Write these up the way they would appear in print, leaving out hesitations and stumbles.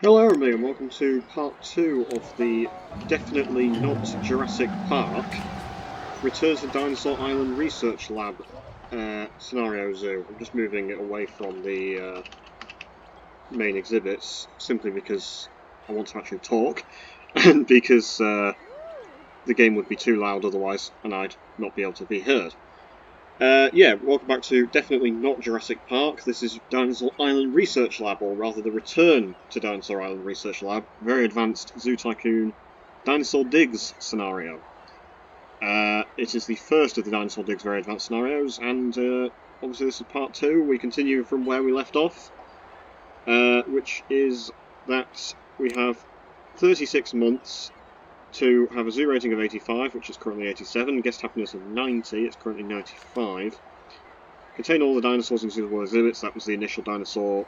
Hello everybody and welcome to part 2 of the Definitely Not Jurassic Park Return to Dinosaur Island Research Lab scenario zoo. I'm just moving it away from the main exhibits simply because I want to actually talk and because the game would be too loud otherwise and I'd not be able to be heard. Yeah, welcome back to Definitely Not Jurassic Park. This is Dinosaur Island Research Lab, or rather the return to Dinosaur Island Research Lab. Very advanced Zoo Tycoon Dinosaur Digs scenario. It is the first of the Dinosaur Digs very advanced scenarios, and obviously this is part 2. We continue from where we left off, which is that we have 36 months to have a zoo rating of 85, which is currently 87, guest happiness of 90, it's currently 95. Contain all the dinosaurs in suitable exhibits. That was the initial dinosaur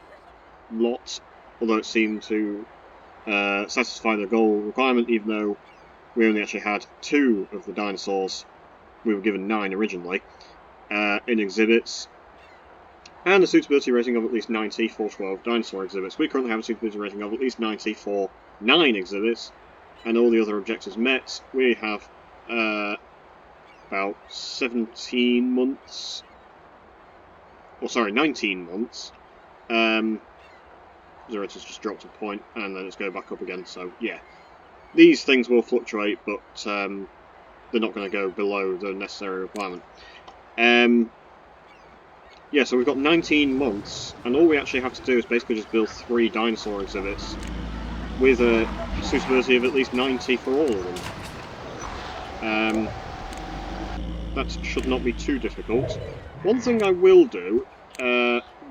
lot, although it seemed to satisfy the goal requirement, even though we only actually had 2 of the dinosaurs. We were given 9 originally in exhibits, and a suitability rating of at least 90 for 12 dinosaur exhibits. We currently have a suitability rating of at least 90 for 9 exhibits, and all the other objectives met. We have about 17 months. Well, sorry, 19 months. Zero's just dropped a point, and then it's going back up again, so yeah. These things will fluctuate, but they're not going to go below the necessary requirement. Yeah, so we've got 19 months, and all we actually have to do is basically just build 3 dinosaur exhibits with a suitability of at least 90 for all of them. That should not be too difficult. One thing I will do,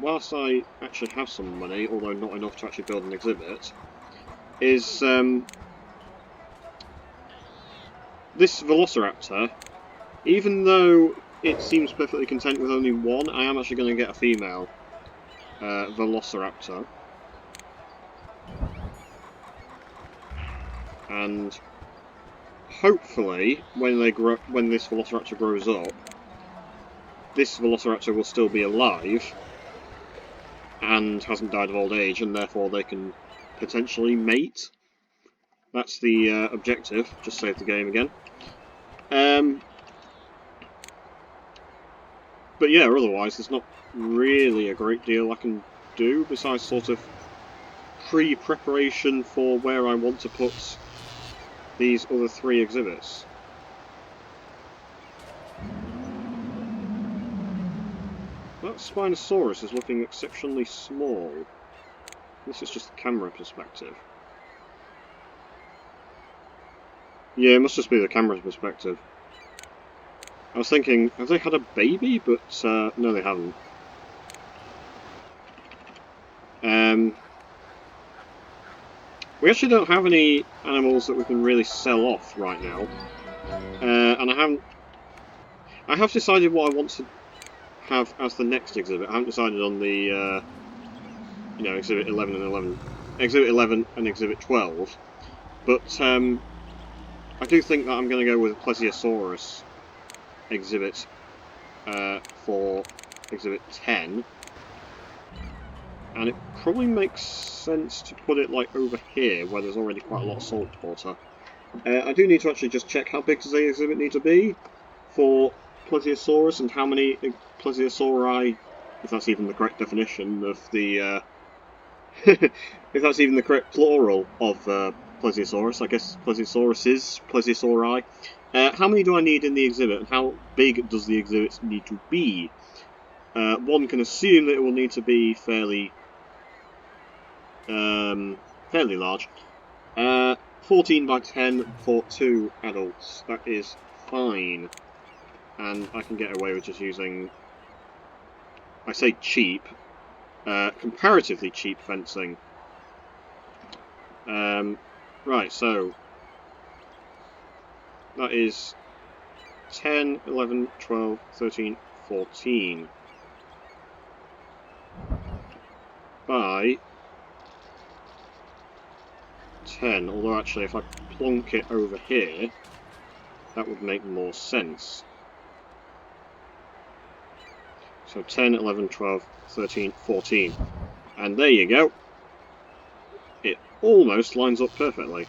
whilst I actually have some money, although not enough to actually build an exhibit, is this Velociraptor, even though it seems perfectly content with only 1, I am actually going to get a female Velociraptor. And hopefully, when this Velociraptor grows up, this Velociraptor will still be alive and hasn't died of old age, and therefore they can potentially mate. That's the objective. Just save the game again. But yeah, otherwise there's not really a great deal I can do besides sort of pre-preparation for where I want to put these other 3 exhibits. That Spinosaurus is looking exceptionally small. This is just the camera perspective. Yeah, it must just be the camera's perspective. I was thinking, have they had a baby? But no, they haven't. We actually don't have any animals that we can really sell off right now, and I have decided what I want to have as the next exhibit. I haven't decided on the exhibit 11 and 11, exhibit 11 and exhibit 12, but I do think that I'm going to go with a Plesiosaurus exhibit for exhibit 10. And it probably makes sense to put it like over here, where there's already quite a lot of salt water. I do need to actually just check how big does the exhibit need to be for Plesiosaurus, and how many Plesiosauri, if that's even the correct definition of the, if that's even the correct plural of Plesiosaurus. I guess Plesiosauruses, Plesiosauri. How many do I need in the exhibit, and how big does the exhibit need to be? One can assume that it will need to be fairly large. 14 by 10 for 2 adults. That is fine. And I can get away with just using, I say cheap, comparatively cheap fencing. Right, so that is 10, 11, 12, 13, 14 by 10, although actually if I plonk it over here, that would make more sense. So 10, 11, 12, 13, 14. And there you go. It almost lines up perfectly.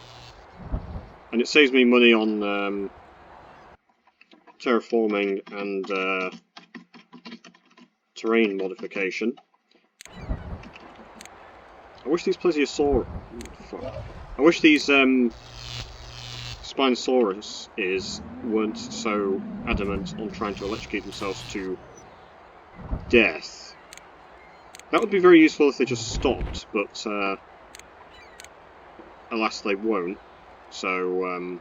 And it saves me money on terraforming and terrain modification. I wish these plesiosaur... Fuck. I wish these Spinosaurus weren't so adamant on trying to electrocute themselves to death. That would be very useful if they just stopped, but alas they won't. So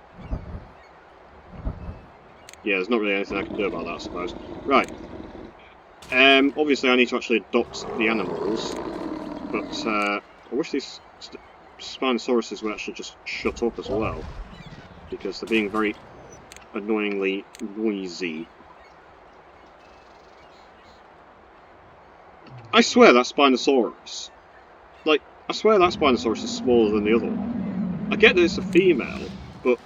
yeah, there's not really anything I can do about that, I suppose. Right. Obviously I need to actually adopt the animals, but I wish these Spinosauruses would actually just shut up as well, because they're being very annoyingly noisy. I swear that Spinosaurus, like, I swear that Spinosaurus is smaller than the other one. I get that it's a female, but,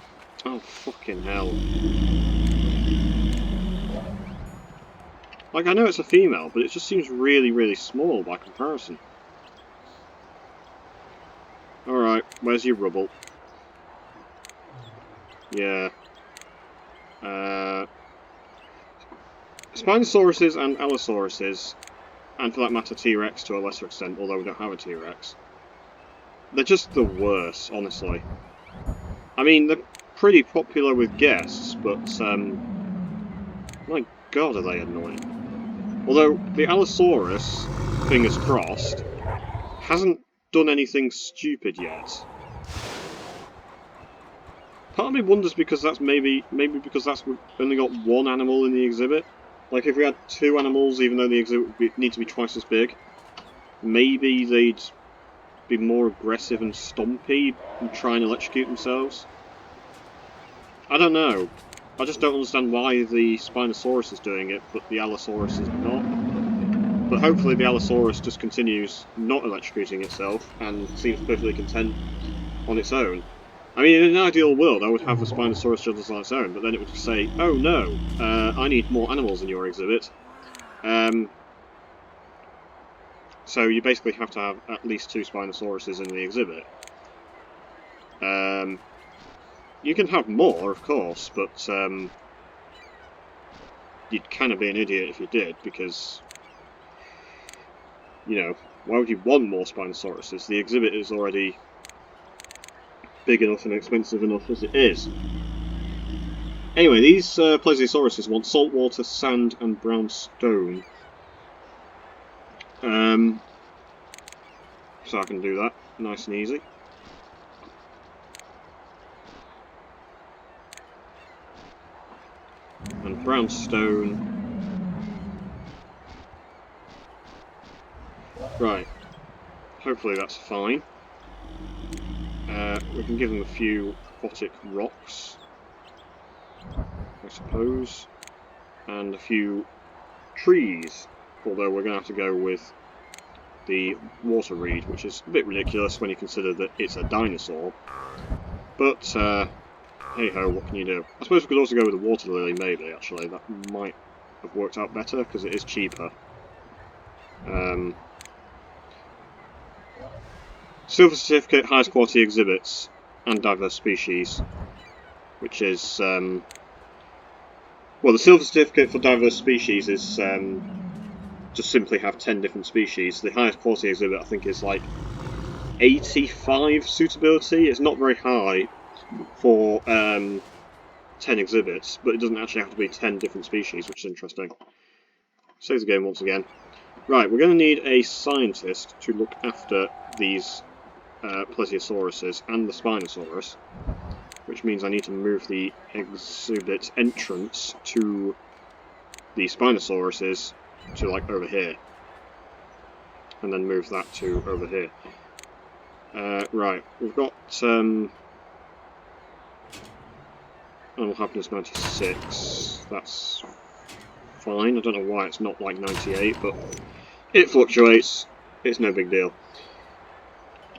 oh fucking hell. Like, I know it's a female, but it just seems really, really small by comparison. Alright, where's your rubble? Yeah. Spinosauruses and Allosauruses, and for that matter T-Rex to a lesser extent, although we don't have a T-Rex, they're just the worst, honestly. I mean, they're pretty popular with guests, but, my god, are they annoying. Although, the Allosaurus, fingers crossed, hasn't done anything stupid yet. Part of me wonders because that's maybe because we've only got one animal in the exhibit. Like, if we had two animals, even though the exhibit would need to be twice as big, maybe they'd be more aggressive and stompy and try and electrocute themselves. I don't know. I just don't understand why the Spinosaurus is doing it, but the Allosaurus is not. But hopefully the Allosaurus just continues not electrocuting itself and seems perfectly content on its own. I mean, in an ideal world, I would have the Spinosaurus just on its own, but then it would say, oh no, I need more animals in your exhibit. So you basically have to have at least two Spinosauruses in the exhibit. You can have more, of course, but you'd kind of be an idiot if you did, because, you know, why would you want more Spinosauruses? The exhibit is already big enough and expensive enough as it is. Anyway, these Plesiosauruses want salt water, sand, and brown stone. So I can do that, nice and easy. And brown stone. Right. Hopefully that's fine. We can give them a few aquatic rocks, I suppose, and a few trees, although we're going to have to go with the water reed, which is a bit ridiculous when you consider that it's a dinosaur. But, hey ho, what can you do? I suppose we could also go with the water lily, maybe, actually. That might have worked out better, because it is cheaper. Silver Certificate, highest quality exhibits, and diverse species, which is, well, the Silver Certificate for diverse species is, just simply have 10 different species. The highest quality exhibit, I think, is like 85 suitability. It's not very high for 10 exhibits, but it doesn't actually have to be 10 different species, which is interesting. Save the game once again. Right, we're going to need a scientist to look after these Plesiosauruses and the Spinosaurus, which means I need to move the exhibit entrance to the Spinosauruses to, like, over here. And then move that to over here. Right, we've got Animal Happiness 96. That's fine. I don't know why it's not like 98, but it fluctuates. It's no big deal.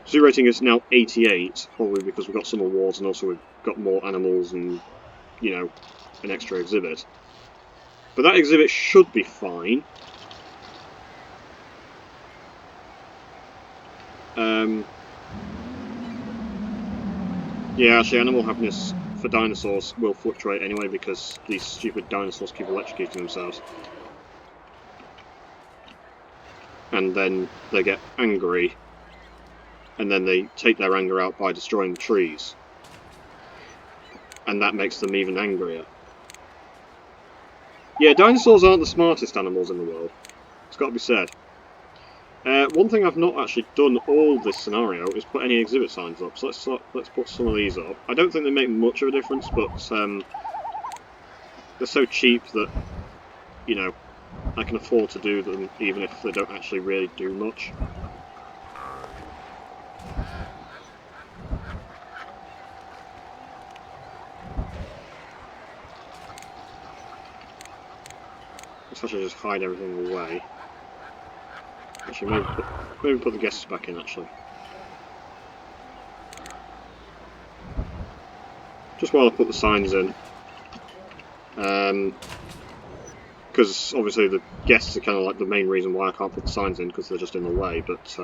Zoo rating is now 88, probably because we've got some awards and also we've got more animals and, you know, an extra exhibit. But that exhibit should be fine. Yeah, actually, animal happiness for dinosaurs will fluctuate anyway because these stupid dinosaurs keep electrocuting themselves. And then they get angry, and then they take their anger out by destroying the trees. And that makes them even angrier. Yeah, dinosaurs aren't the smartest animals in the world. It's got to be said. One thing I've not actually done all this scenario is put any exhibit signs up, so let's put some of these up. I don't think they make much of a difference, but they're so cheap that, you know, I can afford to do them even if they don't actually really do much. I should just hide everything away. Actually, maybe put the guests back in, actually. Just while I put the signs in. Because obviously the guests are kind of like the main reason why I can't put the signs in, because they're just in the way, but...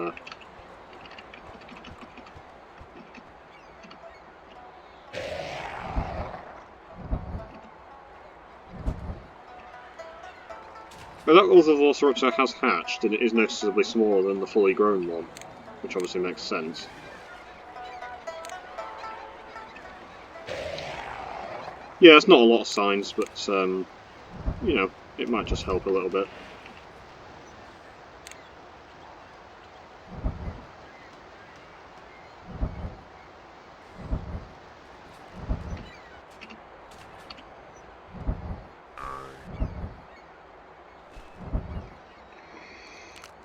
But that other Velociraptor has hatched, and it is noticeably smaller than the fully grown one, which obviously makes sense. Yeah, it's not a lot of signs, but, you know, it might just help a little bit.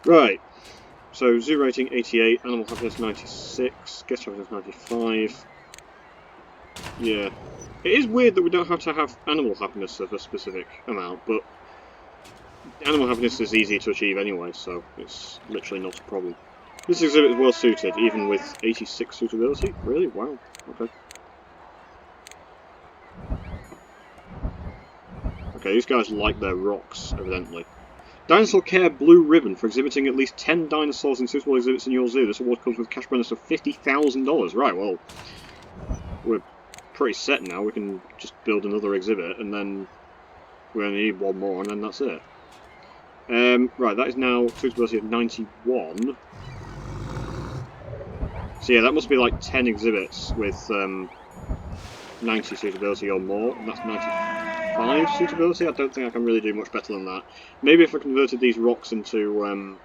Right, so zoo rating 88, animal happiness 96, guest happiness 95. Yeah. It is weird that we don't have to have animal happiness of a specific amount, but animal happiness is easy to achieve anyway, so it's literally not a problem. This exhibit is well suited, even with 86 suitability? Really? Wow. Okay. Okay, these guys like their rocks, evidently. Dinosaur Care Blue Ribbon for exhibiting at least 10 dinosaurs in suitable exhibits in your zoo. This award comes with a cash bonus of $50,000. Right, well, we're pretty set now. We can just build another exhibit, and then we only need one more, and then that's it. Right, that is now suitability of 91. So yeah, that must be like 10 exhibits with 90 suitability or more, and that's 95 suitability. I don't think I can really do much better than that. Maybe if I converted these rocks into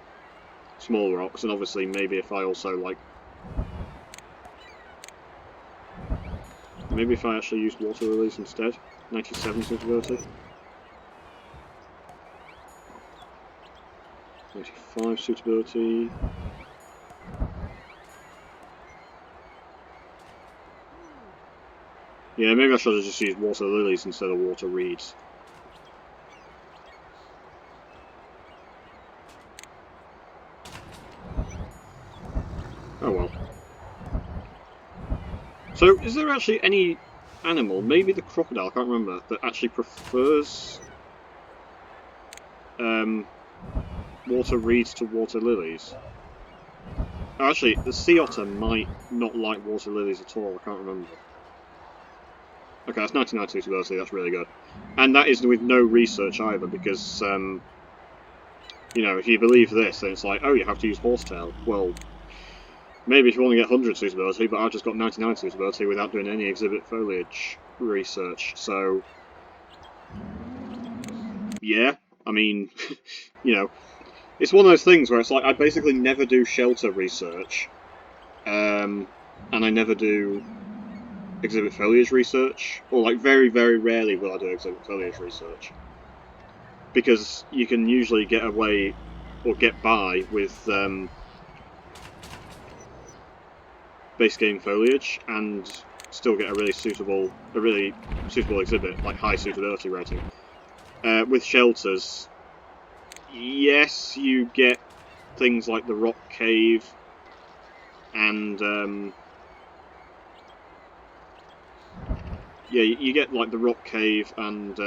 small rocks, and obviously maybe if I also like... Maybe if I actually used water lilies instead. 97 suitability. 95 suitability. Yeah, maybe I should have just used water lilies instead of water reeds. Oh well. So, is there actually any animal, maybe the crocodile, I can't remember, that actually prefers water reeds to water lilies? Oh, actually, the sea otter might not like water lilies at all, I can't remember. Okay, that's 99 suitability, that's really good. And that is with no research either, because, you know, if you believe this, then it's like, oh, you have to use horsetail. Well, maybe if you want to get 100 suitability, but I've just got 99 suitability without doing any exhibit foliage research, so... Yeah, I mean, you know, it's one of those things where it's like, I basically never do shelter research, and I never do exhibit foliage research, or like very, very rarely will I do exhibit foliage research. Because you can usually get away, or get by, with base game foliage, and still get a really suitable exhibit, like high suitability rating. With shelters, yes, you get things like the rock cave, and yeah, you get like the rock cave and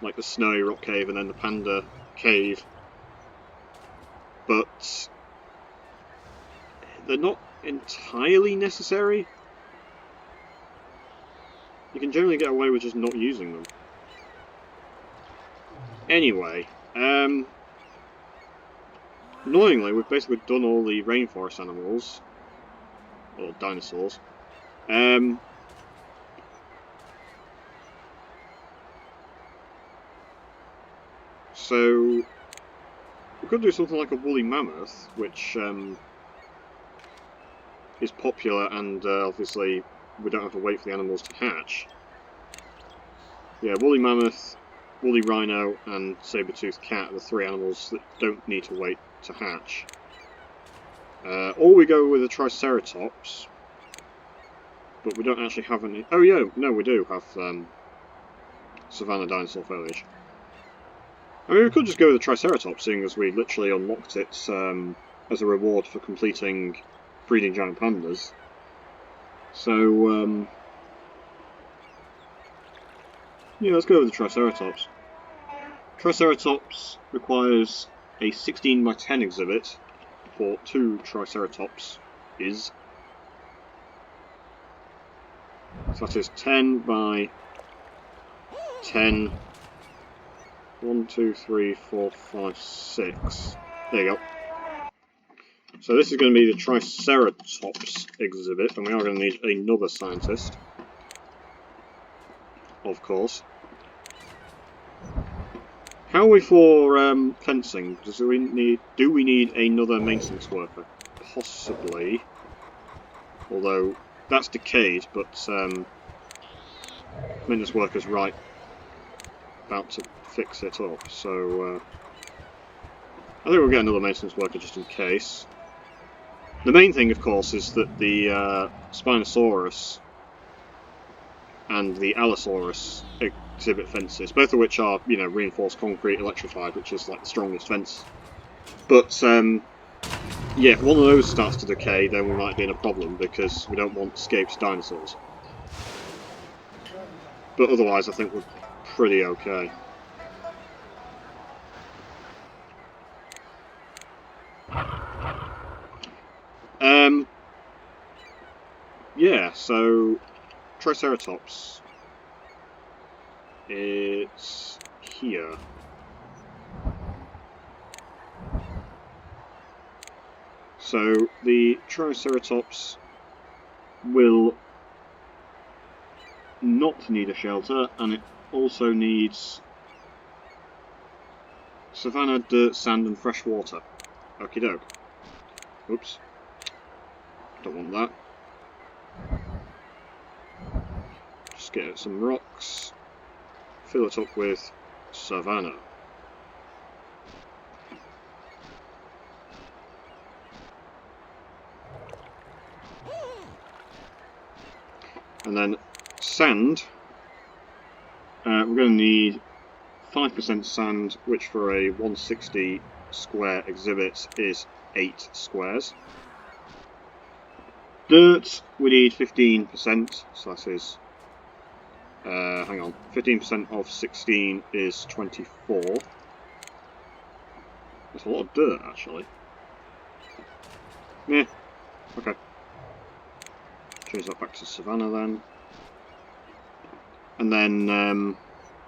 like the snowy rock cave, and then the panda cave, but they're not entirely necessary. you can generally get away with just not using them. Anyway, annoyingly, we've basically done all the rainforest animals, or dinosaurs. So we could do something like a woolly mammoth, which is popular, and obviously we don't have to wait for the animals to hatch. Yeah, woolly mammoth, woolly rhino, and saber-toothed cat are the three animals that don't need to wait to hatch. Or we go with a Triceratops, but we don't actually have any. Oh yeah, no, we do have Savannah Dinosaur Foliage. I mean, we could just go with the Triceratops, seeing as we literally unlocked it as a reward for completing breeding giant pandas. So, yeah, let's go with the Triceratops. Triceratops requires a 16 by 10 exhibit for 2 Triceratops is. So that is 10 by 10. 1, 2, 3, 4, 5, 6. There you go. So this is going to be the Triceratops exhibit, and we are going to need another scientist, of course. How are we for fencing? Do we need another maintenance worker? Possibly. Although that's decayed, but maintenance worker's right about to fix it up. So I think we'll get another maintenance worker just in case. The main thing, of course, is that the Spinosaurus and the Allosaurus exhibit fences, both of which are, you know, reinforced concrete electrified, which is like the strongest fence. But yeah, if one of those starts to decay, then we might be in a problem because we don't want escaped dinosaurs. But otherwise, I think we're pretty okay. Yeah, so Triceratops. It's here. So the Triceratops will not need a shelter, and it also needs savanna, dirt, sand, and fresh water. Okie doke. Oops. Don't want that. Just get some rocks, fill it up with savanna. And then sand, we're going to need 5% sand, which for a 160 square exhibit is 8 squares. Dirt, we need 15%, so that is, hang on, 15% of 16 is 24. That's a lot of dirt, actually. Yeah, okay. Change that back to savanna then. And then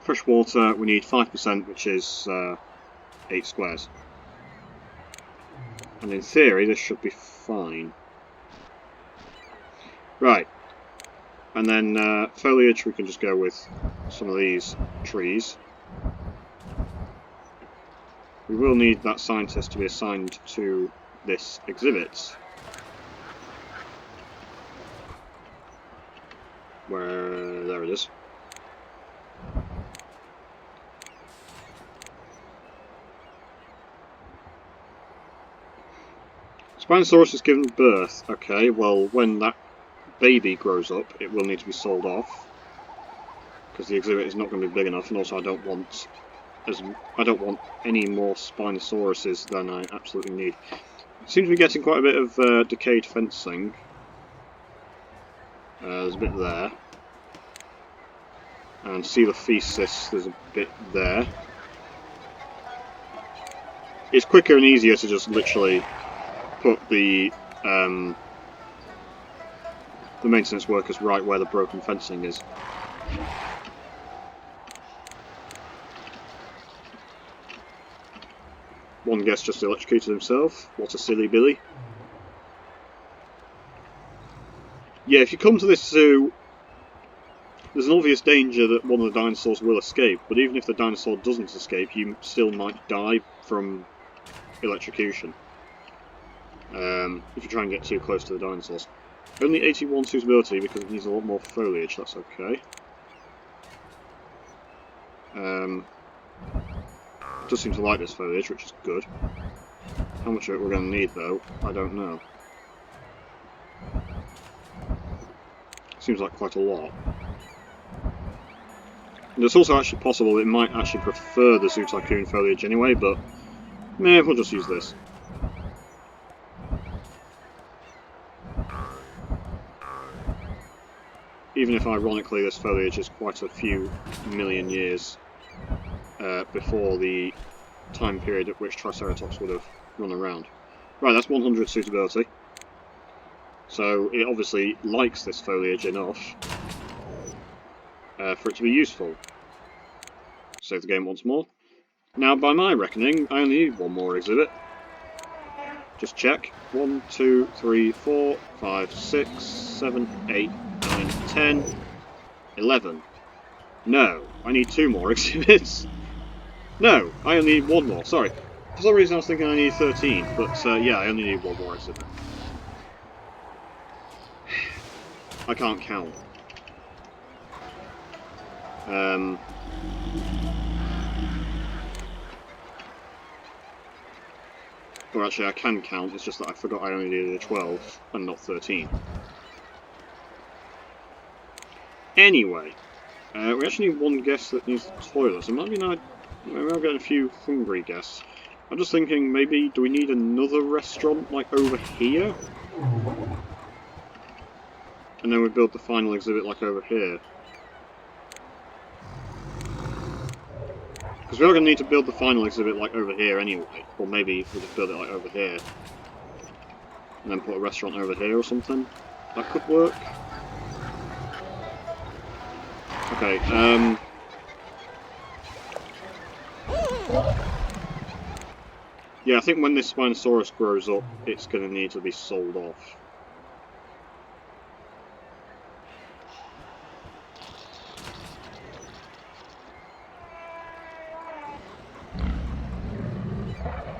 fresh water, we need 5%, which is 8 squares. And in theory, this should be fine. Right. And then foliage, we can just go with some of these trees. We will need that scientist to be assigned to this exhibit. There it is. Spinosaurus has given birth. Okay, well, when that baby grows up, it will need to be sold off because the exhibit is not going to be big enough, and also I don't want any more Spinosauruses than I absolutely need. Seems to be getting quite a bit of decayed fencing. There's a bit there. And Coelophysis, there's a bit there. It's quicker and easier to just literally put the maintenance workers right where the broken fencing is. One guest just electrocuted himself. What a silly Billy. Yeah, if you come to this zoo, there's an obvious danger that one of the dinosaurs will escape, but even if the dinosaur doesn't escape, you still might die from electrocution. If you try and get too close to the dinosaurs. Only 81 suitability because it needs a lot more foliage, that's okay. It does seem to like this foliage, which is good. How much of it we're going to need, though, I don't know. Seems like quite a lot. And it's also actually possible it might actually prefer the Zoo Tycoon foliage anyway, but meh, we'll just use this. Even if ironically this foliage is quite a few million years before the time period at which Triceratops would have run around. Right, that's 100 suitability. So it obviously likes this foliage enough for it to be useful. Save the game once more. Now, by my reckoning, I only need one more exhibit. Just check. 1, 2, 3, 4, 5, 6, 7, 8, 9, 10, 11. No, I need 2 more exhibits. No, I only need 1 more, sorry. For some reason I was thinking I need 13, but yeah, I only need 1 more exhibit. I can't count. Or actually I can count, it's just that I forgot I only needed a 12 and not 13. Anyway, we actually need 1 guest that needs the toilet, so maybe I'll get a few hungry guests. I'm just thinking, maybe, do we need another restaurant, like, over here? And then we build the final exhibit, like, over here. Because we are going to need to build the final exhibit, like, over here anyway. Or maybe we'll just build it, like, over here. And then put a restaurant over here or something. That could work. Okay, yeah, I think when this Spinosaurus grows up, it's going to need to be sold off.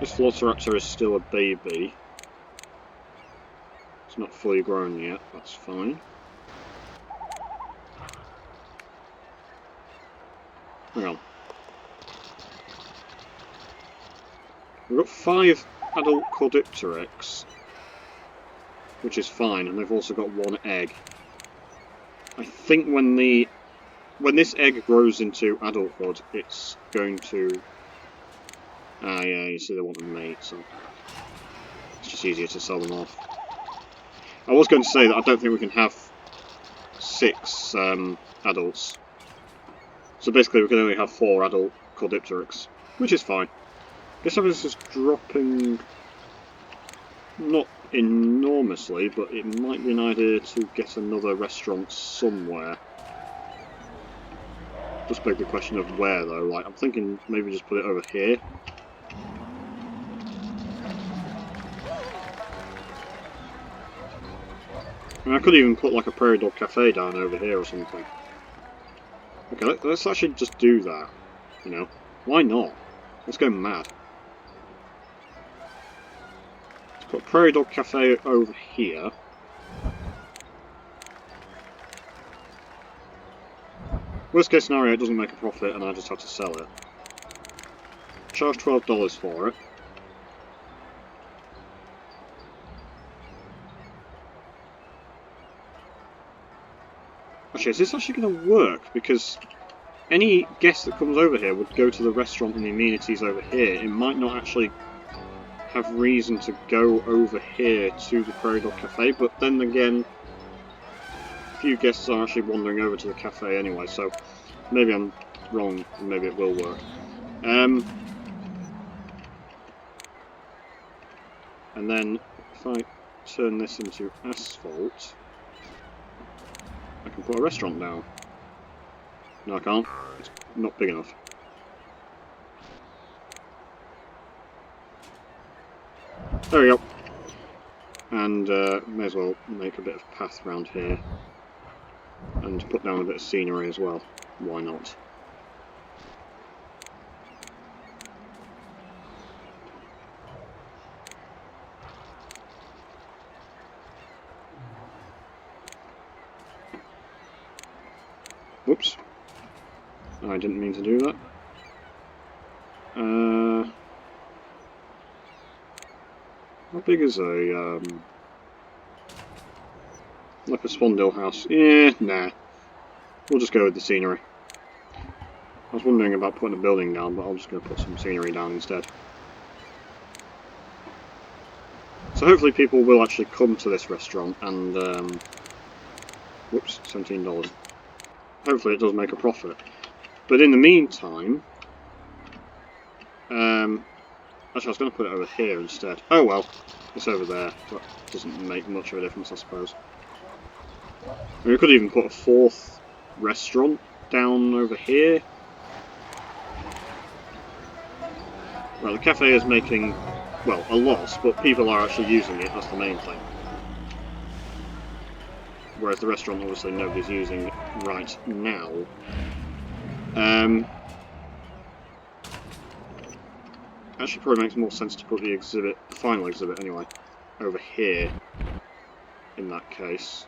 This Velociraptor is still a baby. It's not fully grown yet, that's fine. Hang on. We've got 5 adult Caudipteryx, which is fine, and they've also got 1 egg. I think when this egg grows into adulthood, it's going to... Ah, yeah, you see they want a mate, so it's just easier to sell them off. I was going to say that I don't think we can have 6 adults. So basically we can only have 4 adult Caudipteryx, which is fine. Guess this is dropping, not enormously, but it might be an idea to get another restaurant somewhere. Just beg the question of where though, like I'm thinking maybe just put it over here. I mean, I could even put like a Prairie Dog Cafe down over here or something. Okay, let's actually just do that, you know. Why not? Let's go mad. Let's put Prairie Dog Cafe over here. Worst case scenario, it doesn't make a profit and I just have to sell it. Charge $12 for it. Actually, is this actually going to work? Because any guest that comes over here would go to the restaurant and the amenities over here. It might not actually have reason to go over here to the Prairie Dog Cafe, but then again, a few guests are actually wandering over to the cafe anyway, so maybe I'm wrong, and maybe it will work. And then, if I turn this into asphalt, I can put a restaurant down. No, I can't. It's not big enough. There we go. And may as well make a bit of path around here. And put down a bit of scenery as well. Why not? Whoops. I didn't mean to do that. How big is a, like a Spondale house? Yeah, nah. We'll just go with the scenery. I was wondering about putting a building down, but I'm just going to put some scenery down instead. So hopefully people will actually come to this restaurant and, whoops, $17. Hopefully it does make a profit. But in the meantime, actually I was going to put it over here instead. Oh well, it's over there. That doesn't make much of a difference, I suppose. I mean, we could even put a fourth restaurant down over here. Well, the cafe is making, well, a loss, but people are actually using it, that's the main thing. Whereas the restaurant, obviously, nobody's using right now. Actually, probably makes more sense to put the exhibit, the final exhibit anyway, over here, in that case.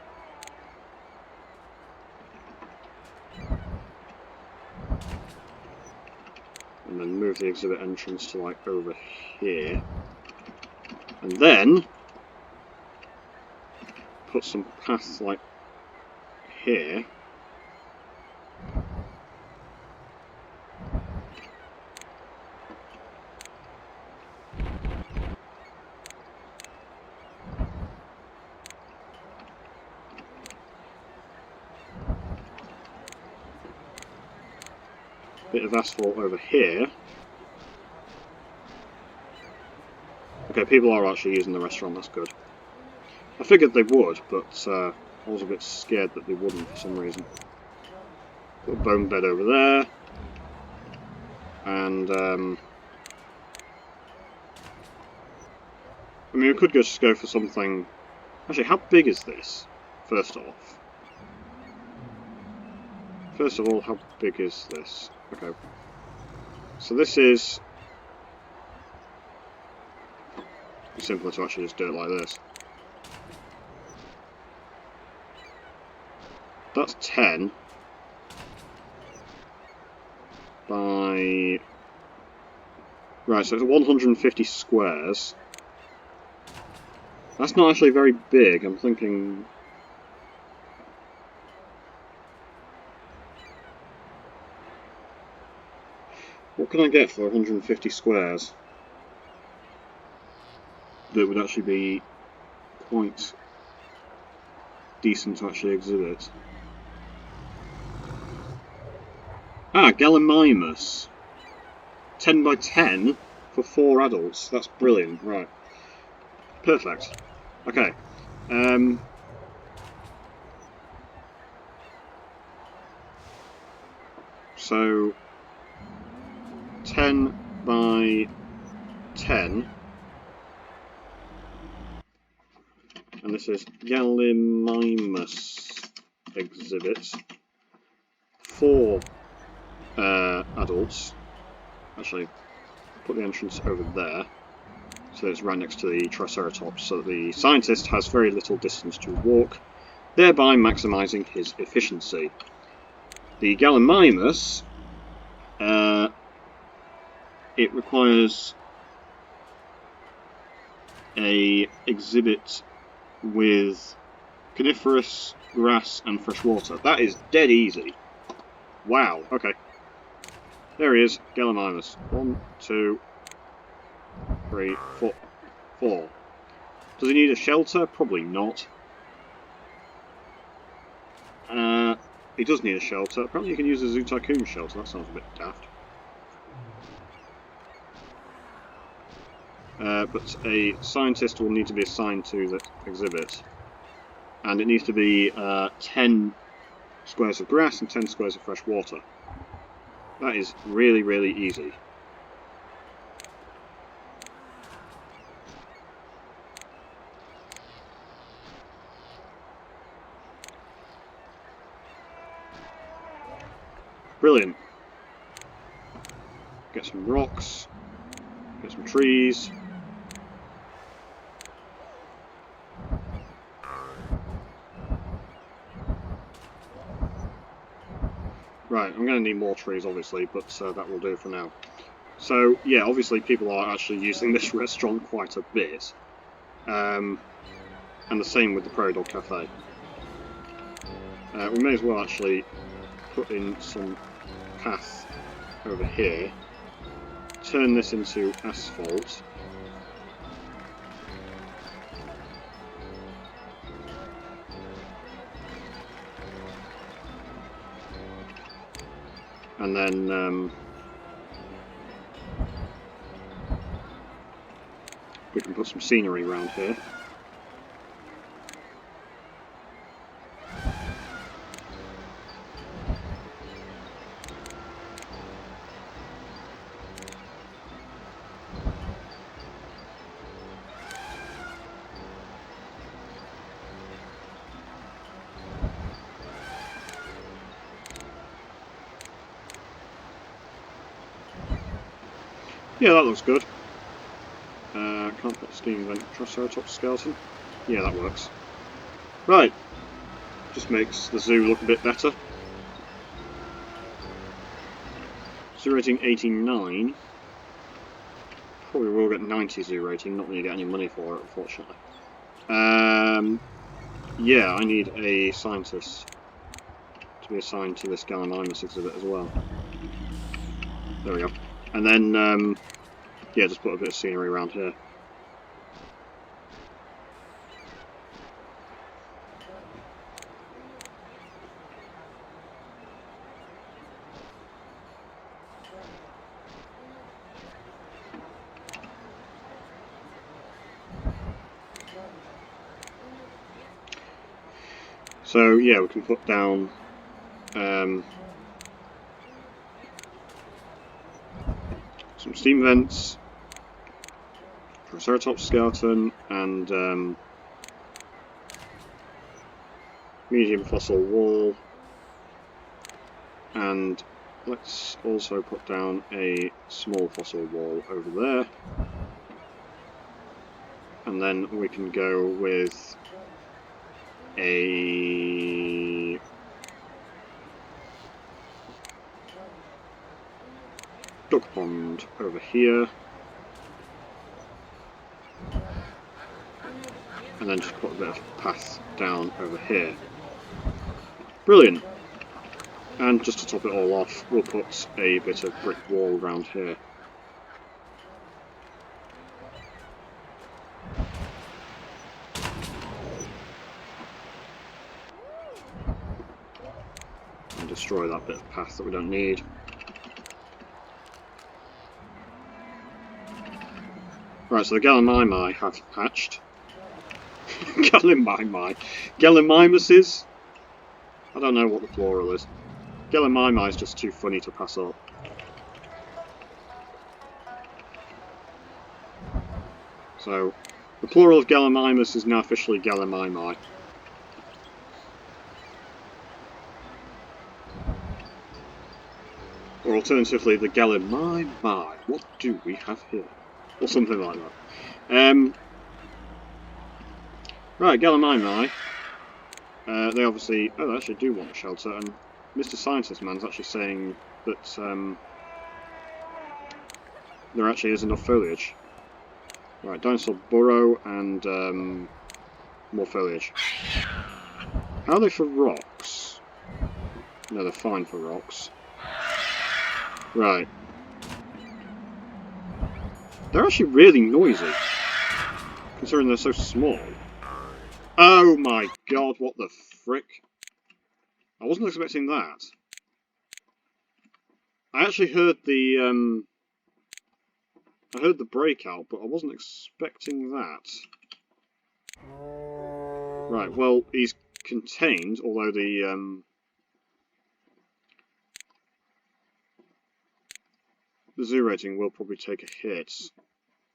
And then move the exhibit entrance to, like, over here. And then put some paths, like, here. Bit of asphalt over here. Okay, people are actually using the restaurant, that's good. I figured they would, but I was a bit scared that they wouldn't for some reason. Put a bone bed over there. And, I mean, we could just go for something... Actually, how big is this, first off? First of all, how big is this? Okay. So this is... It's simpler to actually just do it like this. That's 10 by... Right, so it's 150 squares. That's not actually very big, I'm thinking... What can I get for 150 squares that would actually be quite decent to actually exhibit? Ah, Gallimimus. 10 by 10 for 4 adults. That's brilliant, right. Perfect. Okay. So 10 by 10, and this is Gallimimus exhibit for adults. Actually, put the entrance over there, so it's right next to the Triceratops, so the scientist has very little distance to walk, thereby maximising his efficiency. The Gallimimus, it requires a exhibit with coniferous, grass and fresh water. That is dead easy. Wow, okay. There he is, Gallimimus. 1, 2, 3, 4. Does he need a shelter? Probably not. He does need a shelter. Apparently you can use a Tycoon shelter. That sounds a bit daft. But a scientist will need to be assigned to the exhibit. And it needs to be 10 squares of grass and 10 squares of fresh water. That is really, really easy. Brilliant. Get some rocks, get some trees. Right, I'm going to need more trees obviously, but that will do for now. So yeah, obviously people are actually using this restaurant quite a bit. And the same with the Prairie Dog Cafe. We may as well actually put in some path over here. Turn this into asphalt. And then we can put some scenery around here. Yeah, that looks good. Can't put steam vent Triceratops skeleton. Yeah, that works. Right. Just makes the zoo look a bit better. Zoo rating 89. Probably will get 90 zoo rating, not going to get any money for it, unfortunately. Yeah, I need a scientist to be assigned to this Gallimimus exhibit as well. There we go. And then, yeah, just put a bit of scenery around here. So yeah, we can put down some steam vents, Triceratops skeleton, and medium fossil wall. And let's also put down a small fossil wall over there. And then we can go with a duck pond over here. And then just put a bit of path down over here. Brilliant! And just to top it all off, we'll put a bit of brick wall around here. And destroy that bit of path that we don't need. Right, so the Gallimimus have hatched. Gallimimuses? I don't know what the plural is. Gallimimus is just too funny to pass up. So, the plural of Gallimimus is now officially Gallimimus. Or alternatively, the Gallimimus. What do we have here? Or something like that. Right, Gallimimus. They obviously... Oh, they actually do want shelter, and Mr. Scientist Man's actually saying that there actually is enough foliage. Right, dinosaur burrow and more foliage. How are they for rocks? No, they're fine for rocks. Right. They're actually really noisy, considering they're so small. Oh my god, what the frick? I wasn't expecting that. I actually heard the breakout, but I wasn't expecting that. Right, well, he's contained, although the the zoo rating will probably take a hit,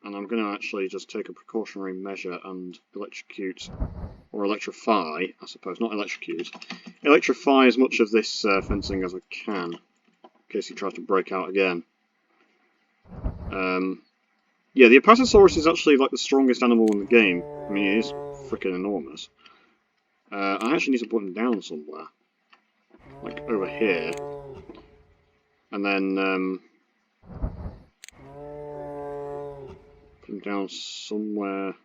and I'm going to actually just take a precautionary measure and electrocute, or electrify, I suppose, not electrocute, electrify as much of this fencing as I can, in case he tries to break out again. Yeah, the Apatosaurus is actually like the strongest animal in the game. I mean, it is freaking enormous. I actually need to put him down somewhere. Like over here. And then put him down somewhere.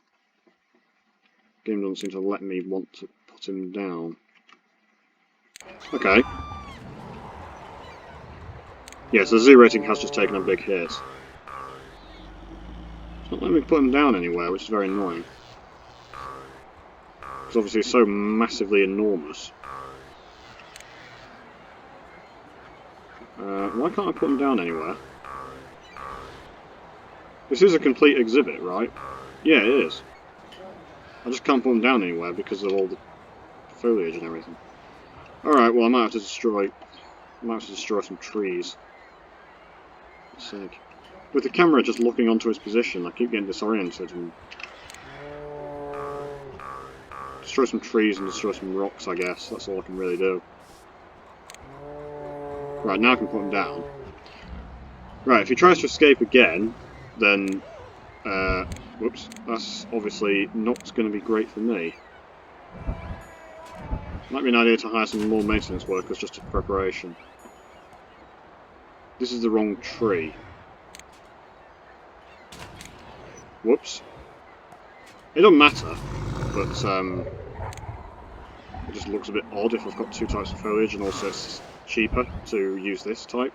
Game doesn't seem to let me want to put him down. Okay. Yeah, so the zoo rating has just taken a big hit. It's not letting me put him down anywhere, which is very annoying. Because obviously it's so massively enormous. Why can't I put him down anywhere? This is a complete exhibit, right? Yeah, it is. I just can't put him down anywhere because of all the foliage and everything. Alright, well I might have to destroy some trees. Let's see. With the camera just looking onto his position, I keep getting disoriented and destroy some trees and destroy some rocks, I guess. That's all I can really do. Right, now I can put him down. Right, if he tries to escape again, then whoops, that's obviously not going to be great for me. Might be an idea to hire some more maintenance workers just in preparation. This is the wrong tree. Whoops. It doesn't matter, but it just looks a bit odd if I've got two types of foliage, and also it's cheaper to use this type.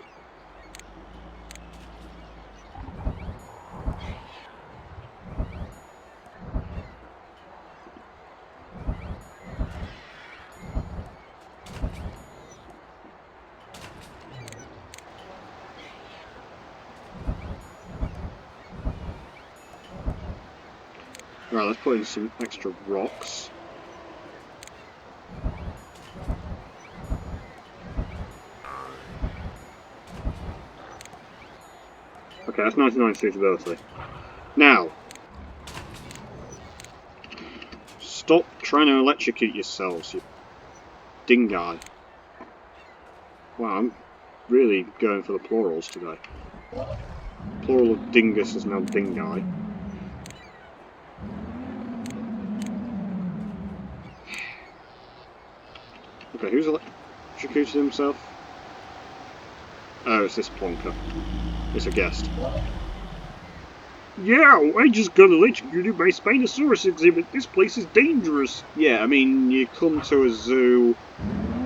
Right, let's put in some extra rocks. Okay, that's 99 suitability. Now, stop trying to electrocute yourselves, you dingai. Wow, I'm really going for the plurals today. Plural of dingus is now dingai. Okay, who's electrocuted himself? Oh, it's this plonker. It's a guest. Yeah, I just got electrocuted by a Spinosaurus exhibit. This place is dangerous. Yeah, I mean, you come to a zoo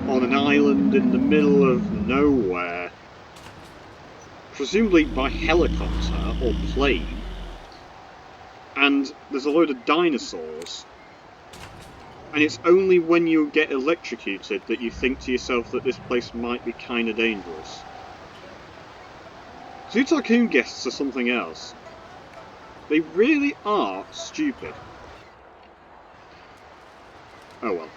on an island in the middle of nowhere, presumably by helicopter or plane, and there's a load of dinosaurs. And it's only when you get electrocuted that you think to yourself that this place might be kind of dangerous. Zoo Tycoon guests are something else. They really are stupid. Oh well.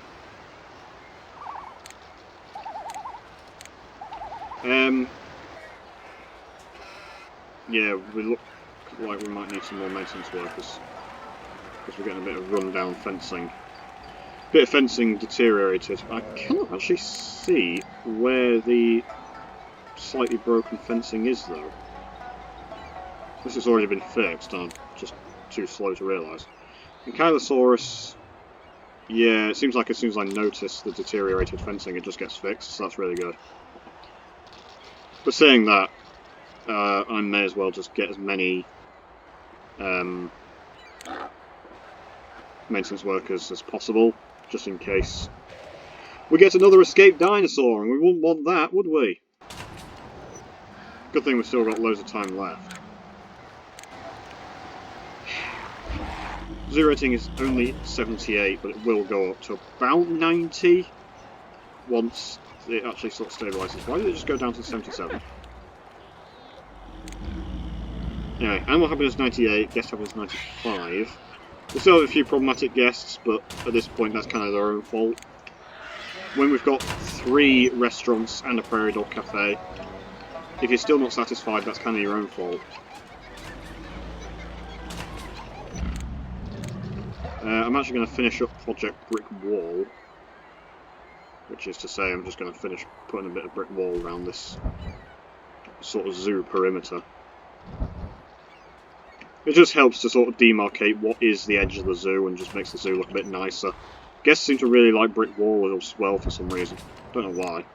Yeah, we look like we might need some more maintenance workers. Because we're getting a bit of run-down fencing. Bit of fencing deteriorated. I cannot actually see where the slightly broken fencing is, though. This has already been fixed, and I'm just too slow to realise. Ankylosaurus, yeah, it seems like as soon as I notice the deteriorated fencing, it just gets fixed, so that's really good. But saying that, I may as well just get as many maintenance workers as possible, just in case we get another escaped dinosaur, and we wouldn't want that, would we? Good thing we've still got loads of time left. Zoo rating is only 78, but it will go up to about 90 once it actually sort of stabilises. Why did it just go down to 77? Anyway, animal happiness 98, guest happiness 95. We still have a few problematic guests, but at this point that's kind of their own fault. When we've got 3 restaurants and a prairie dog cafe, if you're still not satisfied, that's kind of your own fault. I'm actually going to finish up Project Brick Wall, which is to say I'm just going to finish putting a bit of brick wall around this sort of zoo perimeter. It just helps to sort of demarcate what is the edge of the zoo and just makes the zoo look a bit nicer. Guests seem to really like brick wall as well for some reason. Don't know why.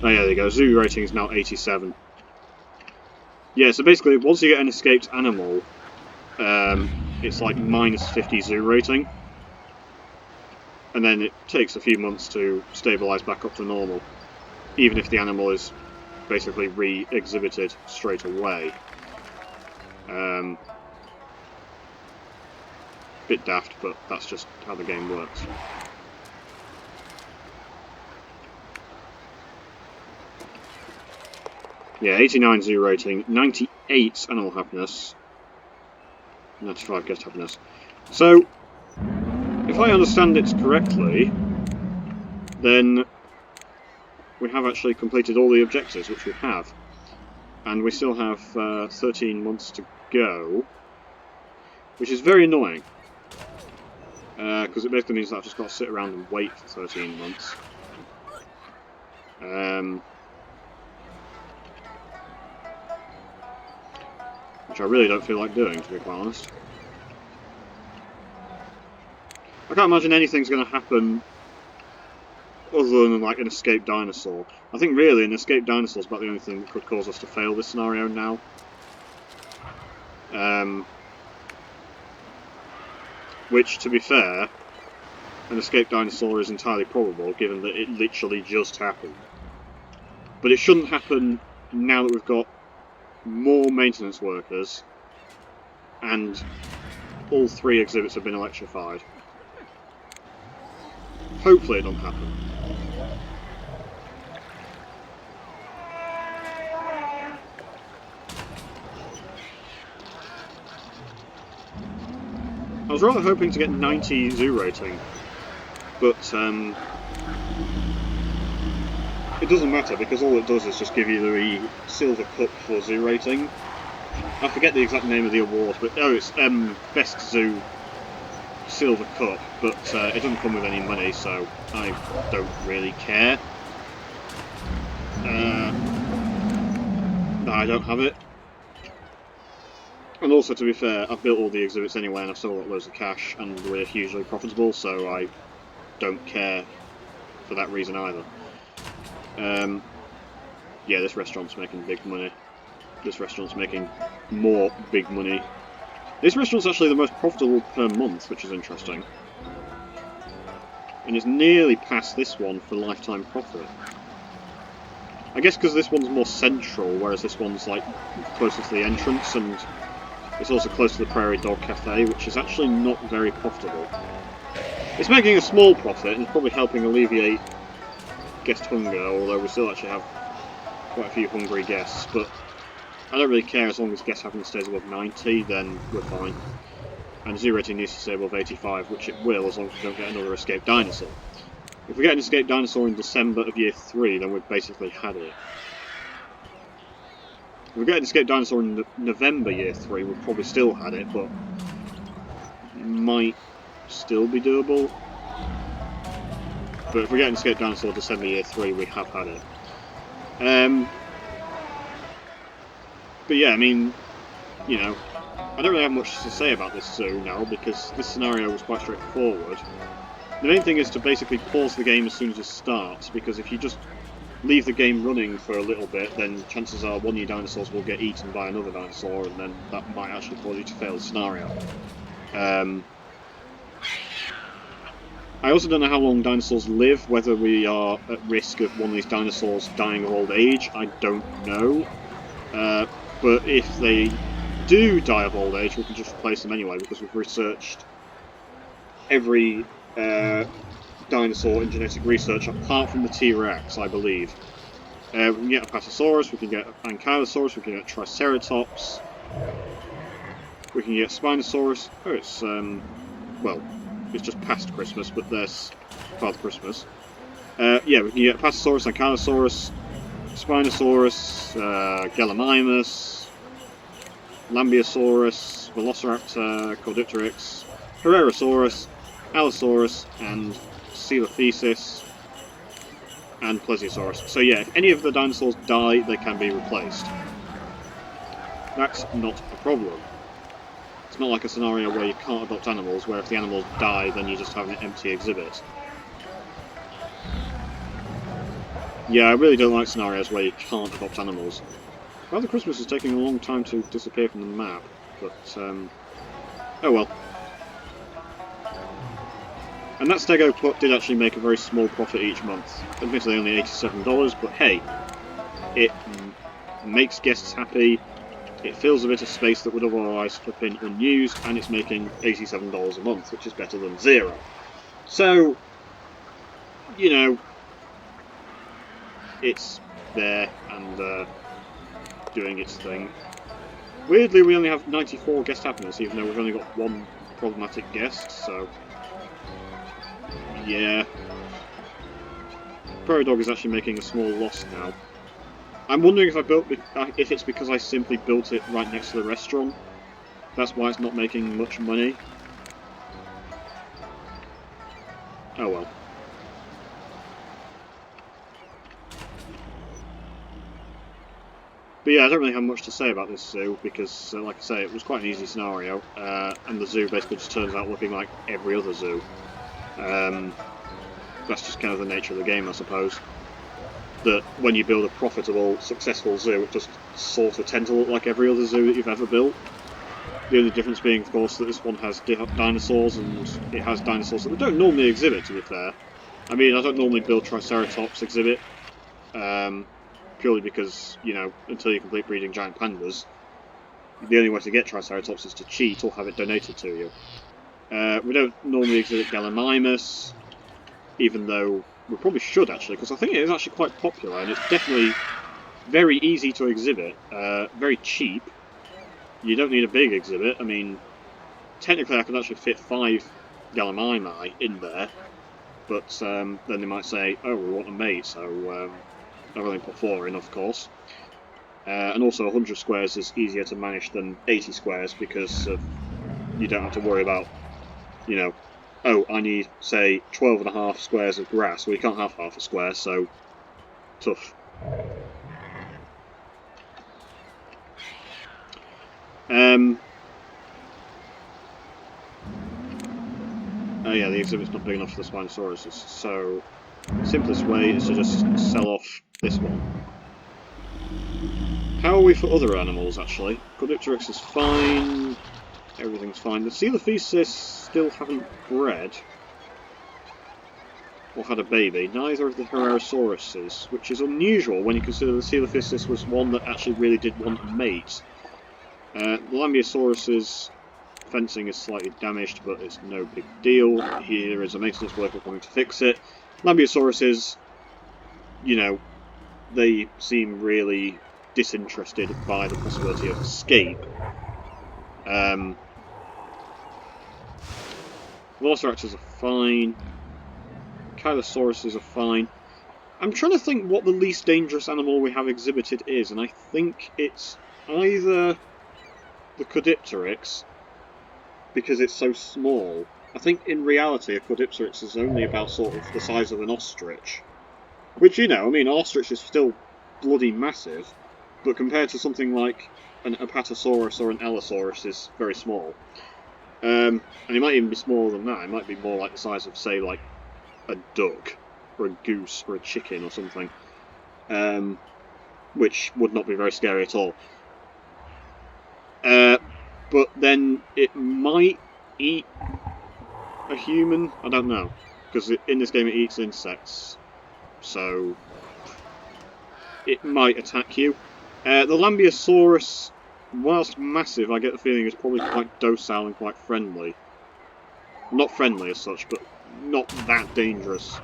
Oh yeah, there you go. Zoo rating is now 87. Yeah, so basically, once you get an escaped animal, it's like minus 50 zoo rating. And then it takes a few months to stabilise back up to normal, even if the animal is basically re-exhibited straight away. Bit daft, but that's just how the game works. Yeah, 89 zoo rating, 98 animal happiness, 95 guest happiness. So, if I understand it correctly, then we have actually completed all the objectives, which we have. And we still have 13 months to go, which is very annoying. Because it basically means that I've just got to sit around and wait for 13 months. Which I really don't feel like doing, to be quite honest. I can't imagine anything's going to happen other than like an escaped dinosaur. I think really an escaped dinosaur is about the only thing that could cause us to fail this scenario now. Which, to be fair, an escaped dinosaur is entirely probable, given that it literally just happened. But it shouldn't happen now that we've got more maintenance workers and all 3 exhibits have been electrified. Hopefully it don't happen. I was rather hoping to get 90 zoo rating, but it doesn't matter because all it does is just give you the silver cup for zoo rating. I forget the exact name of the award, but it's Best Zoo Silver Cup, but it doesn't come with any money, so I don't really care. I don't have it. And also, to be fair, I've built all the exhibits anyway and I've still got loads of cash and we're hugely profitable, so I don't care for that reason either. Yeah, this restaurant's making big money. This restaurant's making more big money. This restaurant's actually the most profitable per month, which is interesting. And it's nearly past this one for lifetime profit. I guess because this one's more central, whereas this one's like closer to the entrance, and it's also close to the Prairie Dog Cafe, which is actually not very profitable. It's making a small profit, and it's probably helping alleviate guest hunger, although we still actually have quite a few hungry guests, but I don't really care as long as guest happiness stays above 90, then we're fine. And zoo rating needs to stay above 85, which it will as long as we don't get another escaped dinosaur. If we get an escaped dinosaur in December of year 3, then we've basically had it. If we get an escaped dinosaur in November year 3, we've probably still had it, but might still be doable. But if we get an escaped dinosaur December year 3, we have had it. But yeah, I mean, you know, I don't really have much to say about this zoo now, because this scenario was quite straightforward. The main thing is to basically pause the game as soon as it starts, because if you just leave the game running for a little bit, then chances are one of your dinosaurs will get eaten by another dinosaur, and then that might actually cause you to fail the scenario. I also don't know how long dinosaurs live, whether we are at risk of one of these dinosaurs dying of old age, I don't know. But if they do die of old age, we can just replace them anyway, because we've researched every dinosaur in genetic research, apart from the T-Rex, I believe. We can get a Apatosaurus, we can get an Ankylosaurus, we can get Triceratops. We can get Spinosaurus. Oh, it's, well, it's just past Christmas, but there's Father Christmas. Yeah, we can get Apatosaurus, Ankylosaurus, Spinosaurus, Gallimimus, Lambeosaurus, Velociraptor, Caudipteryx, Herrerasaurus, Allosaurus, and Coelophysis, and Plesiosaurus. So yeah, if any of the dinosaurs die, they can be replaced. That's not a problem. It's not like a scenario where you can't adopt animals, where if the animals die, then you just have an empty exhibit. Yeah, I really don't like scenarios where you can't adopt animals. Father Christmas is taking a long time to disappear from the map, but, oh well. And that Stego Putt did actually make a very small profit each month. Admittedly only $87, but hey, it makes guests happy, it fills a bit of space that would otherwise flip in unused, and it's making $87 a month, which is better than zero. So, you know, it's there and doing its thing. Weirdly, we only have 94 guest happiness, even though we've only got one problematic guest, so yeah. Prairie Dog is actually making a small loss now. I'm wondering if it's because I simply built it right next to the restaurant. That's why it's not making much money. Oh well. But yeah, I don't really have much to say about this zoo because, like I say, it was quite an easy scenario, and the zoo basically just turns out looking like every other zoo. That's just kind of the nature of the game, I suppose. That when you build a profitable, successful zoo, it just sort of tends to look like every other zoo that you've ever built. The only difference being, of course, that this one has dinosaurs, and it has dinosaurs that we don't normally exhibit, to be fair. I mean, I don't normally build Triceratops exhibit, purely because, you know, until you complete breeding giant pandas, the only way to get Triceratops is to cheat or have it donated to you. We don't normally exhibit Gallimimus, even though we probably should, actually, because I think it is actually quite popular, and it's definitely very easy to exhibit, very cheap. You don't need a big exhibit. I mean, technically I could actually fit 5 Gallimimi in there, but then they might say, oh, we want a mate, so I've only put 4 in, of course. And also 100 squares is easier to manage than 80 squares, because you don't have to worry about, you know, oh, I need, say, 12.5 squares of grass. Well, you can't have half a square, so tough. Oh yeah, the exhibit's not big enough for the Spinosaurus, so the simplest way is to just sell off this one. How are we for other animals, actually? Caudipteryx is fine, everything's fine. The Coelophysis still haven't bred, or had a baby. Neither of the Herrerasauruses, which is unusual when you consider the Coelophysis was one that actually really did want a mate. The Lambeosaurus's fencing is slightly damaged, but it's no big deal. Here is a maintenance worker coming to fix it. Lambeosauruses, you know, they seem really disinterested by the possibility of escape. Velociraptors are fine. Chilosauruses are fine. I'm trying to think what the least dangerous animal we have exhibited is, and I think it's either the Caudipteryx, because it's so small. I think in reality a Caudipteryx is only about sort of the size of an ostrich. Which, you know, I mean, an ostrich is still bloody massive, but compared to something like an Apatosaurus or an Allosaurus is very small. And it might even be smaller than that. It might be more like the size of, say, like a duck, or a goose, or a chicken, or something. Which would not be very scary at all. But then it might eat a human? I don't know. Because in this game it eats insects. So it might attack you. The Lambeosaurus, whilst massive, I get the feeling is probably quite docile and quite friendly. Not friendly as such, but not that dangerous.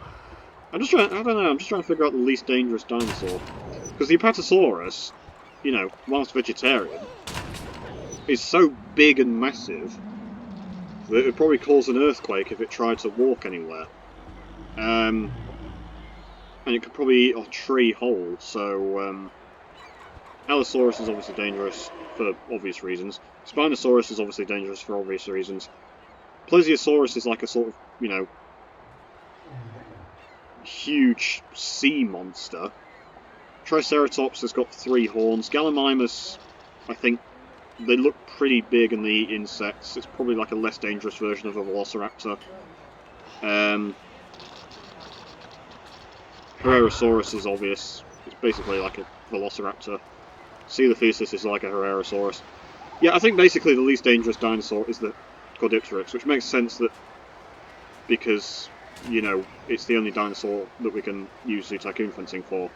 I'm just trying to figure out the least dangerous dinosaur. Because the Apatosaurus, you know, whilst vegetarian, is so big and massive that it would probably cause an earthquake if it tried to walk anywhere. And it could probably eat a tree whole, so Allosaurus is obviously dangerous for obvious reasons. Spinosaurus is obviously dangerous for obvious reasons. Plesiosaurus is like a sort of, you know, huge sea monster. Triceratops has got 3 horns. Gallimimus, I think, they look pretty big and they eat insects. It's probably like a less dangerous version of a velociraptor. Herrerasaurus is obvious. It's basically like a velociraptor. Coelophysis is like a Herrerasaurus. Yeah, I think basically the least dangerous dinosaur is the Caudipteryx, which makes sense that because, you know, it's the only dinosaur that we can use the Tycoon fencing for.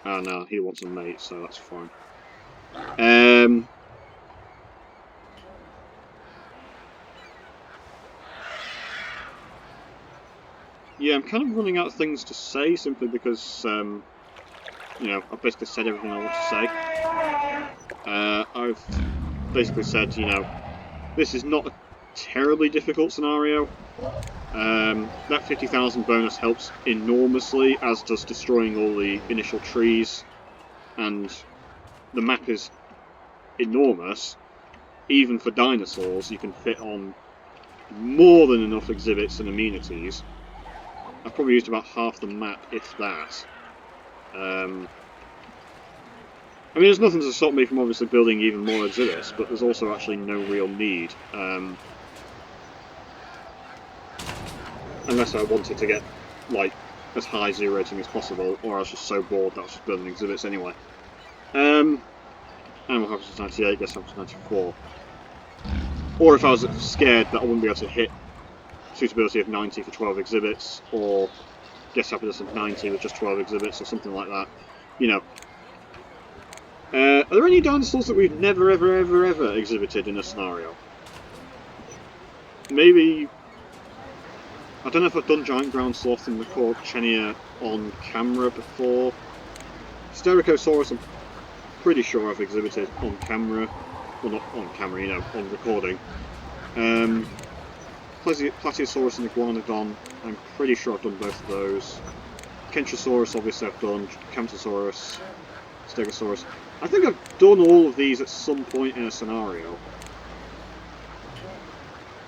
Oh no, he wants a mate, so that's fine. Yeah, I'm kind of running out of things to say simply because, you know, I've basically said everything I want to say. I've basically said, you know, this is not a terribly difficult scenario. That 50,000 bonus helps enormously, as does destroying all the initial trees, and the map is enormous. Even for dinosaurs, you can fit on more than enough exhibits and amenities. I've probably used about half the map, if that. I mean, there's nothing to stop me from obviously building even more exhibits, but there's also actually no real need. Unless I wanted to get, like, as high 0 rating as possible, or I was just so bored that I was just building exhibits anyway. Animal Habitat 98, Guest Habitat 94. Or if I was scared that I wouldn't be able to hit suitability of 90 for 12 exhibits, or Guest Habitat of 90 with just 12 exhibits, or something like that. You know. Are there any dinosaurs that we've never, ever, ever, ever exhibited in a scenario? Maybe... I don't know if I've done Giant Ground Sloth and the Corchenia on camera before. Stegosaurus, I'm pretty sure I've exhibited on camera. Well, not on camera, you know, on recording. Plateosaurus and Iguanodon, I'm pretty sure I've done both of those. Kentrosaurus, obviously I've done. Camptosaurus, Stegosaurus. I think I've done all of these at some point in a scenario.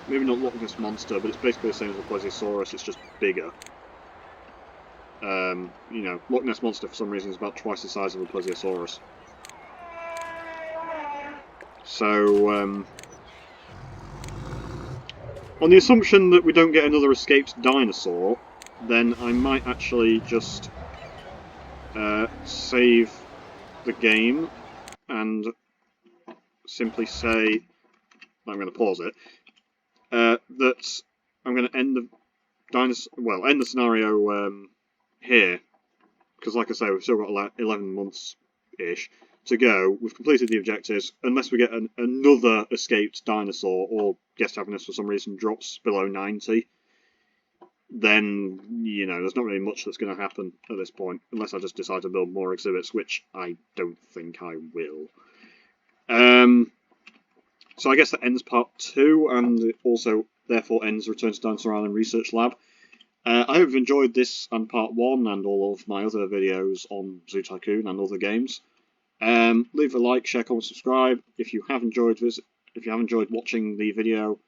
Maybe not Loch Ness Monster, but it's basically the same as the Plesiosaurus, it's just bigger. You know, Loch Ness Monster for some reason is about twice the size of a Plesiosaurus. So, on the assumption that we don't get another escaped dinosaur, then I might actually just save the game and simply say, I'm going to pause it, that I'm going to end the end the scenario here, because like I say, we've still got 11 months-ish to go. We've completed the objectives, unless we get another escaped dinosaur, or Guest Happiness for some reason drops below 90, then, you know, there's not really much that's going to happen at this point, unless I just decide to build more exhibits, which I don't think I will. So I guess that ends part 2, and it also therefore ends Return to Dinosaur Island Research Lab. I hope you've enjoyed this and part 1 and all of my other videos on Zoo Tycoon and other games. Leave a like, share, comment, subscribe if you have enjoyed watching the video.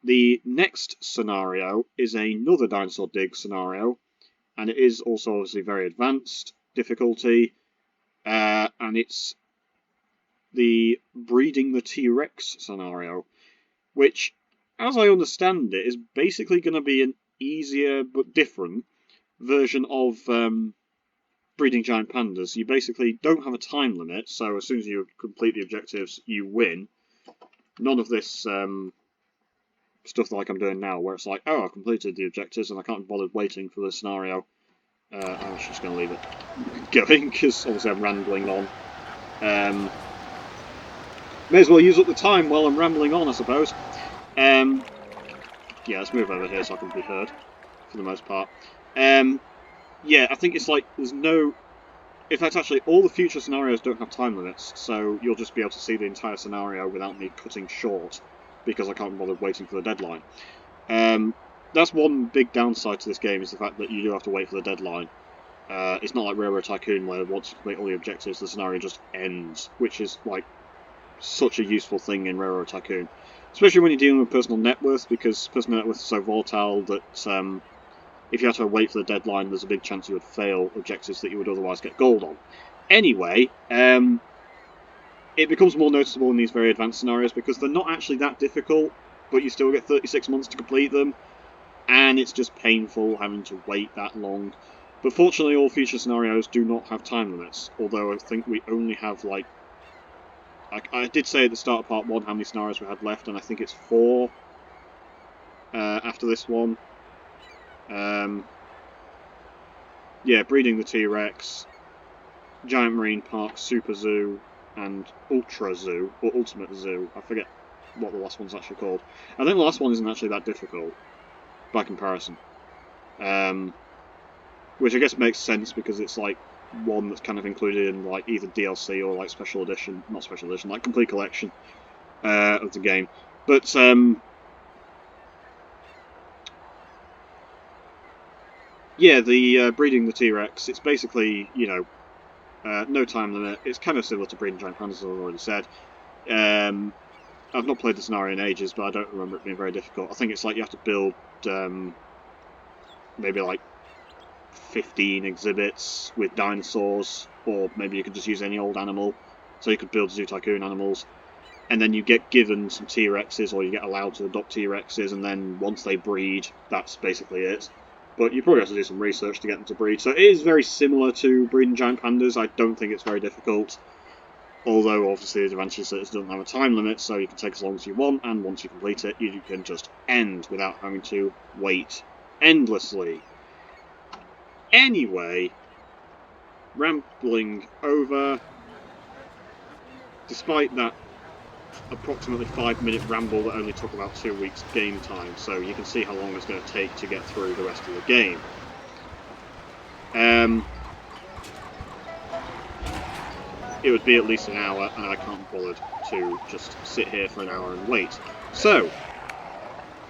The next scenario is another Dinosaur Dig scenario, and it is also obviously very advanced difficulty, and it's the Breeding the T-Rex scenario, which, as I understand it, is basically going to be an easier but different version of breeding giant pandas. You basically don't have a time limit, so as soon as you complete the objectives, you win. None of this stuff like I'm doing now, where it's like, oh, I've completed the objectives and I can't bother waiting for the scenario. I'm just going to leave it going, because obviously I'm rambling on. May as well use up the time while I'm rambling on, I suppose. Yeah, let's move over here so I can be heard, for the most part. Yeah, I think it's like, there's no In fact, actually, all the future scenarios don't have time limits, so you'll just be able to see the entire scenario without me cutting short, because I can't bother waiting for the deadline. That's one big downside to this game, is the fact that you do have to wait for the deadline. It's not like Railroad Tycoon, where once you complete all the objectives, the scenario just ends, which is, like, such a useful thing in Railroad Tycoon. Especially when you're dealing with personal net worth, because personal net worth is so volatile that if you have to wait for the deadline, there's a big chance you would fail objectives that you would otherwise get gold on. Anyway, it becomes more noticeable in these very advanced scenarios because they're not actually that difficult, but you still get 36 months to complete them, and it's just painful having to wait that long. But fortunately, all future scenarios do not have time limits, although I think we only have, like... I did say at the start of part 1 how many scenarios we had left, and I think it's 4 after this one. Yeah, breeding the T-Rex, Giant Marine Park, Super Zoo, and Ultra Zoo, or Ultimate Zoo. I forget what the last one's actually called. I think the last one isn't actually that difficult, by comparison. Which I guess makes sense, because it's like one that's kind of included in like either DLC or like special edition, not special edition, like complete collection of the game. But yeah, the breeding the T-Rex, it's basically, you know, no time limit. It's kind of similar to breeding giant pandas, as I've already said. I've not played the scenario in ages, but I don't remember it being very difficult. I think it's like you have to build maybe like 15 exhibits with dinosaurs, or maybe you could just use any old animal. So you could build Zoo Tycoon animals, and then you get given some T-Rexes, or you get allowed to adopt T-Rexes, and then once they breed, that's basically it. But you probably have to do some research to get them to breed. So it is very similar to breeding giant pandas. I don't think it's very difficult. Although, obviously, the advantage is that it doesn't have a time limit, so you can take as long as you want, and once you complete it, you can just end without having to wait endlessly. Anyway, rambling over. Despite that approximately 5-minute ramble that only took about 2 weeks game time, so you can see how long it's going to take to get through the rest of the game. It would be at least an hour, and I can't bother to just sit here for an hour and wait. So,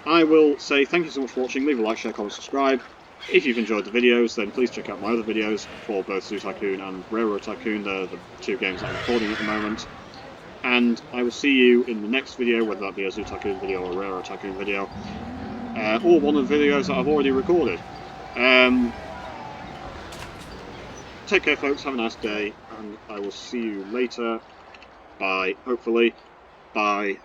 I will say thank you so much for watching. Leave a like, share, comment, subscribe. If you've enjoyed the videos, then please check out my other videos for both Zoo Tycoon and Railroad Tycoon. They're the 2 games that I'm recording at the moment. And I will see you in the next video, whether that be a Zoo Tycoon video or a Railroad Tycoon video, or one of the videos that I've already recorded. Take care, folks, have a nice day, and I will see you later. Bye, hopefully. Bye.